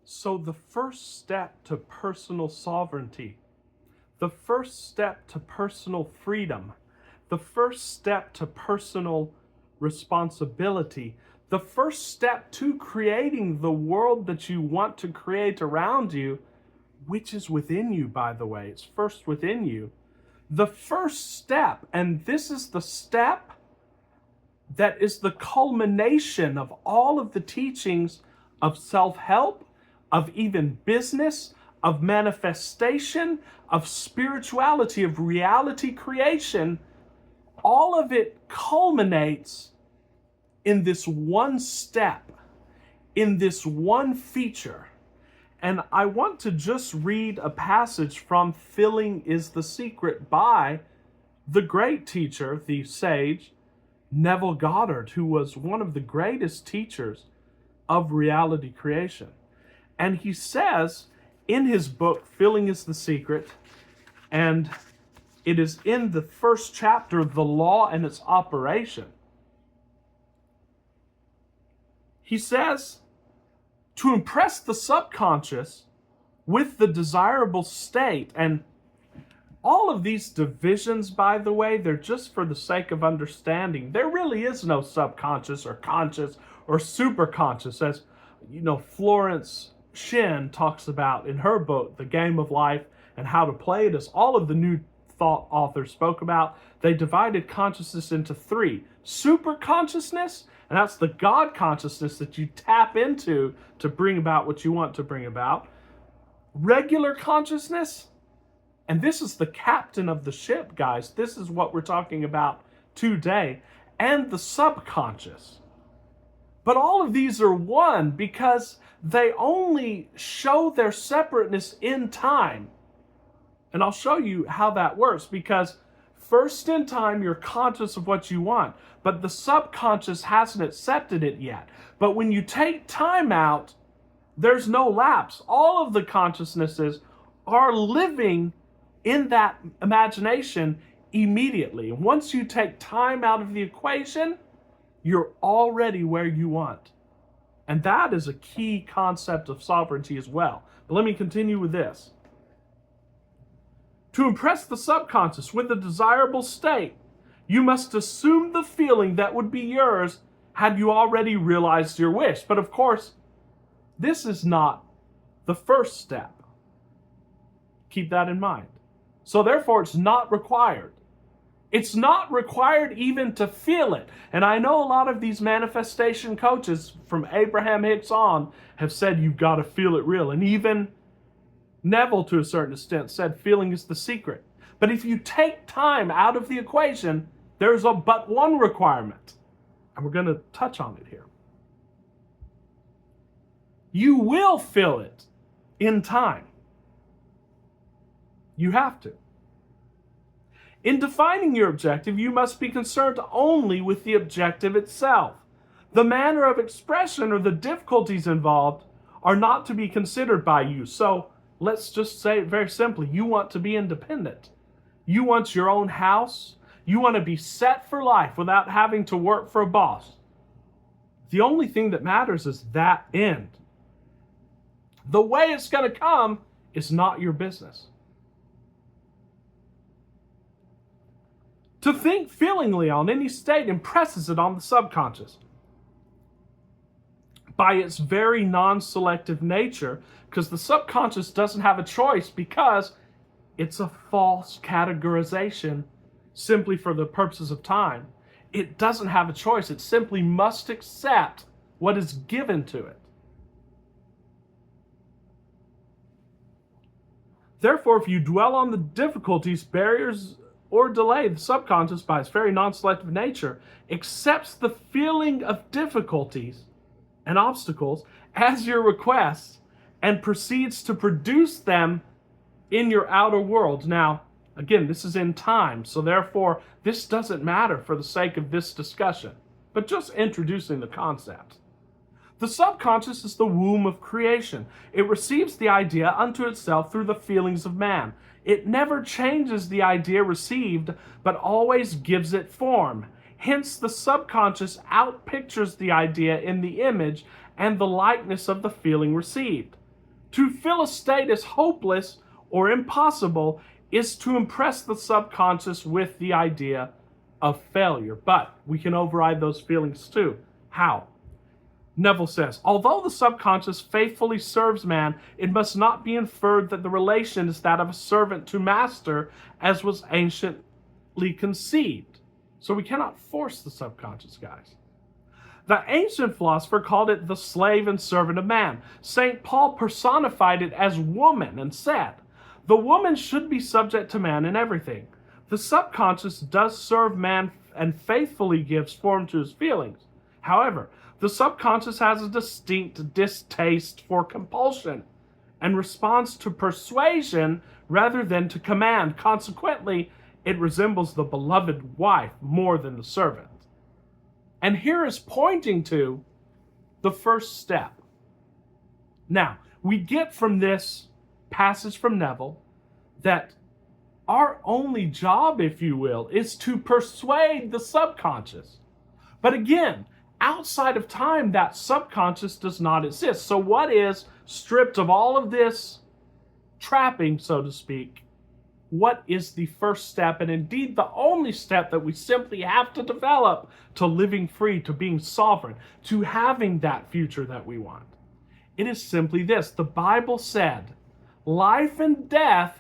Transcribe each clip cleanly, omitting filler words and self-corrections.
So, the first step to personal sovereignty, the first step to personal freedom, the first step to personal responsibility, the first step to creating the world that you want to create around you, which is within you, by the way, it's first within you. The first step, and this is the step that is the culmination of all of the teachings of self help, of even business, of manifestation, of spirituality, of reality creation. All of it culminates in this one step, in this one feature. And I want to just read a passage from Filling is the Secret by the great teacher, the sage, Neville Goddard, who was one of the greatest teachers of reality creation. And he says in his book, Filling is the Secret, and it is in the first chapter, The Law and Its Operation. He says, to impress the subconscious with the desirable state, and all of these divisions, by the way, they're just for the sake of understanding. There really is no subconscious or conscious or superconscious, as Florence Shin talks about in her book, The Game of Life and How to Play It, as all of the New Thought authors spoke about. They divided consciousness into three. Super consciousness, and that's the God consciousness that you tap into to bring about what you want to bring about. Regular consciousness, and this is the captain of the ship, guys. This is what we're talking about today. And the subconscious. But all of these are one because they only show their separateness in time. And I'll show you how that works, because first in time, you're conscious of what you want, but the subconscious hasn't accepted it yet. But when you take time out, there's no lapse. All of the consciousnesses are living in that imagination immediately. Once you take time out of the equation, you're already where you want. And that is a key concept of sovereignty as well. But let me continue with this. To impress the subconscious with a desirable state, you must assume the feeling that would be yours had you already realized your wish. But of course, this is not the first step. Keep that in mind. So therefore, it's not required. It's not required even to feel it. And I know a lot of these manifestation coaches from Abraham Hicks on have said you've got to feel it real. And even Neville, to a certain extent, said feeling is the secret. But if you take time out of the equation, there's but one requirement. And we're going to touch on it here. You will feel it in time. You have to. In defining your objective, you must be concerned only with the objective itself. The manner of expression or the difficulties involved are not to be considered by you. So let's just say it very simply. You want to be independent. You want your own house. You want to be set for life without having to work for a boss. The only thing that matters is that end. The way it's going to come is not your business. To think feelingly on any state impresses it on the subconscious. By its very non-selective nature, because the subconscious doesn't have a choice, because it's a false categorization simply for the purposes of time. It doesn't have a choice. It simply must accept what is given to it. Therefore, if you dwell on the difficulties, barriers, or delay, the subconscious, by its very non-selective nature, accepts the feeling of difficulties and obstacles as your requests and proceeds to produce them in your outer world. Now, again, this is in time, so therefore, this doesn't matter for the sake of this discussion, but just introducing the concept. The subconscious is the womb of creation. It receives the idea unto itself through the feelings of man. It never changes the idea received, but always gives it form. Hence, the subconscious outpictures the idea in the image and the likeness of the feeling received. To feel a state as hopeless or impossible is to impress the subconscious with the idea of failure. But we can override those feelings too. How? Neville says, although the subconscious faithfully serves man, it must not be inferred that the relation is that of a servant to master, as was anciently conceived. So we cannot force the subconscious, guys. The ancient philosopher called it the slave and servant of man. St. Paul personified it as woman and said, the woman should be subject to man in everything. The subconscious does serve man and faithfully gives form to his feelings. However, the subconscious has a distinct distaste for compulsion and responds to persuasion rather than to command. Consequently, it resembles the beloved wife more than the servant. And here is pointing to the first step. Now, we get from this passage from Neville that our only job, if you will, is to persuade the subconscious. But again, outside of time, that subconscious does not exist. So what is, stripped of all of this trapping, so to speak, what is the first step, and indeed the only step that we simply have to develop to living free, to being sovereign, to having that future that we want? It is simply this. The Bible said, life and death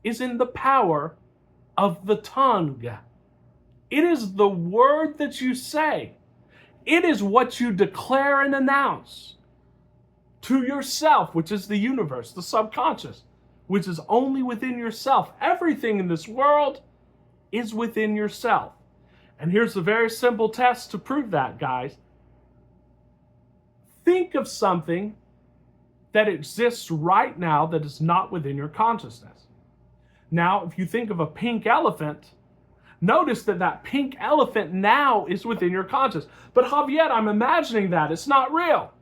is in the power of the tongue. It is the word that you say. It is what you declare and announce to yourself, which is the universe, the subconscious, which is only within yourself. Everything in this world is within yourself. And here's a very simple test to prove that, guys. Think of something that exists right now that is not within your consciousness. Now, if you think of a pink elephant, notice that that pink elephant now is within your consciousness. But Javier, I'm imagining that. It's not real.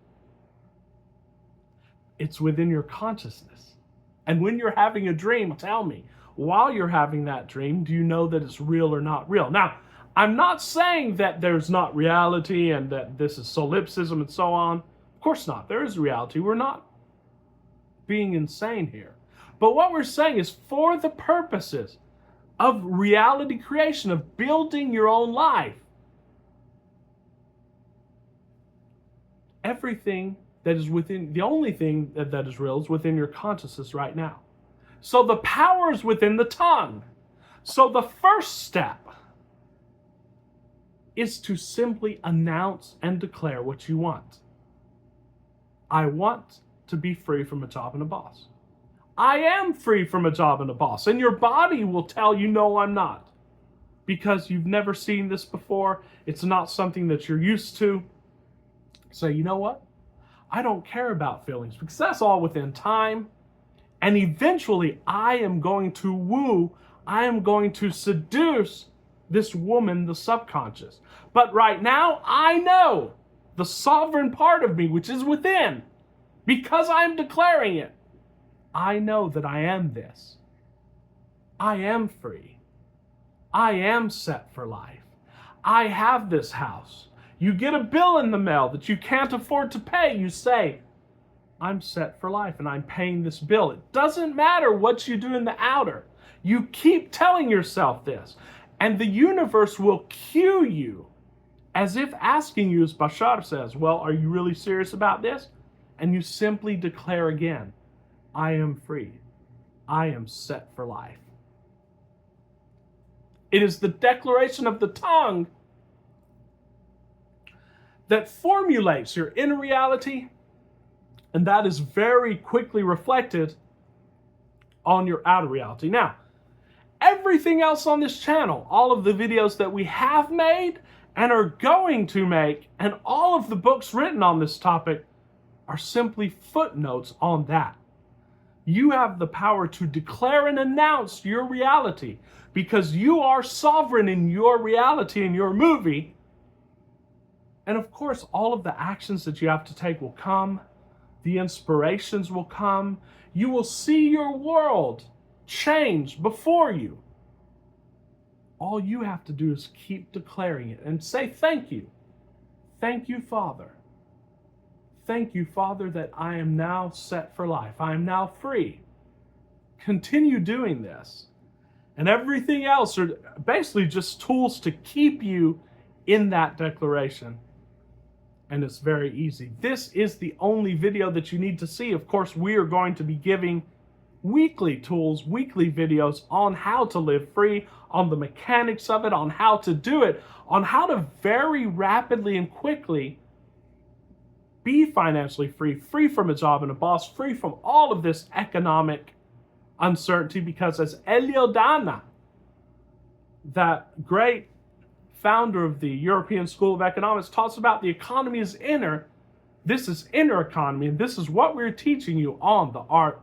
It's within your consciousness. And when you're having a dream, tell me, while you're having that dream, do you know that it's real or not real? Now, I'm not saying that there's not reality and that this is solipsism and so on. Of course not. There is reality. We're not being insane here. But what we're saying is, for the purposes of reality creation, of building your own life, everything that is within, the only thing that is real is within your consciousness right now. So the power is within the tongue. So the first step is to simply announce and declare what you want. I want to be free from a job and a boss. I am free from a job and a boss. And your body will tell you, no, I'm not. Because you've never seen this before. It's not something that you're used to. Say, you know what? I don't care about feelings because that's all within time. And eventually I am going to woo, I am going to seduce this woman, the subconscious. But right now, I know the sovereign part of me, which is within, because I'm declaring it. I know that I am this. I am free. I am set for life. I have this house. You get a bill in the mail that you can't afford to pay. You say, I'm set for life and I'm paying this bill. It doesn't matter what you do in the outer. You keep telling yourself this. And the universe will cue you as if asking you, as Bashar says, well, are you really serious about this? And you simply declare again, I am free. I am set for life. It is the declaration of the tongue that formulates your inner reality, and that is very quickly reflected on your outer reality. Now, everything else on this channel, all of the videos that we have made and are going to make, and all of the books written on this topic are simply footnotes on that. You have the power to declare and announce your reality because you are sovereign in your reality, in your movie. And of course, all of the actions that you have to take will come. The inspirations will come. You will see your world change before you. All you have to do is keep declaring it and say thank you. Thank you, Father. thank you, Father, that I am now set for life. I am now free. Continue doing this. And everything else are basically just tools to keep you in that declaration. And it's very easy. This is the only video that you need to see. Of course, we are going to be giving weekly tools, weekly videos on how to live free, on the mechanics of it, on how to do it, on how to very rapidly and quickly be financially free, free from a job and a boss, free from all of this economic uncertainty, because as Elio Dana, that great founder of the European School of Economics, talks about, the economy is inner. This is inner economy, and this is what we're teaching you on the art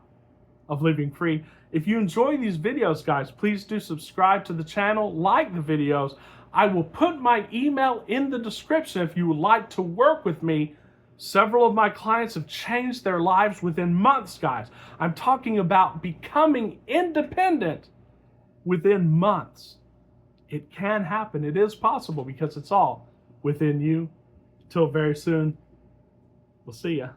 of living free. If you enjoy these videos, guys, please do subscribe to the channel, like the videos. I will put my email in the description if you would like to work with me. Several of my clients have changed their lives within months, guys. I'm talking about becoming independent within months. It can happen. It is possible because it's all within you. Till very soon, we'll see ya.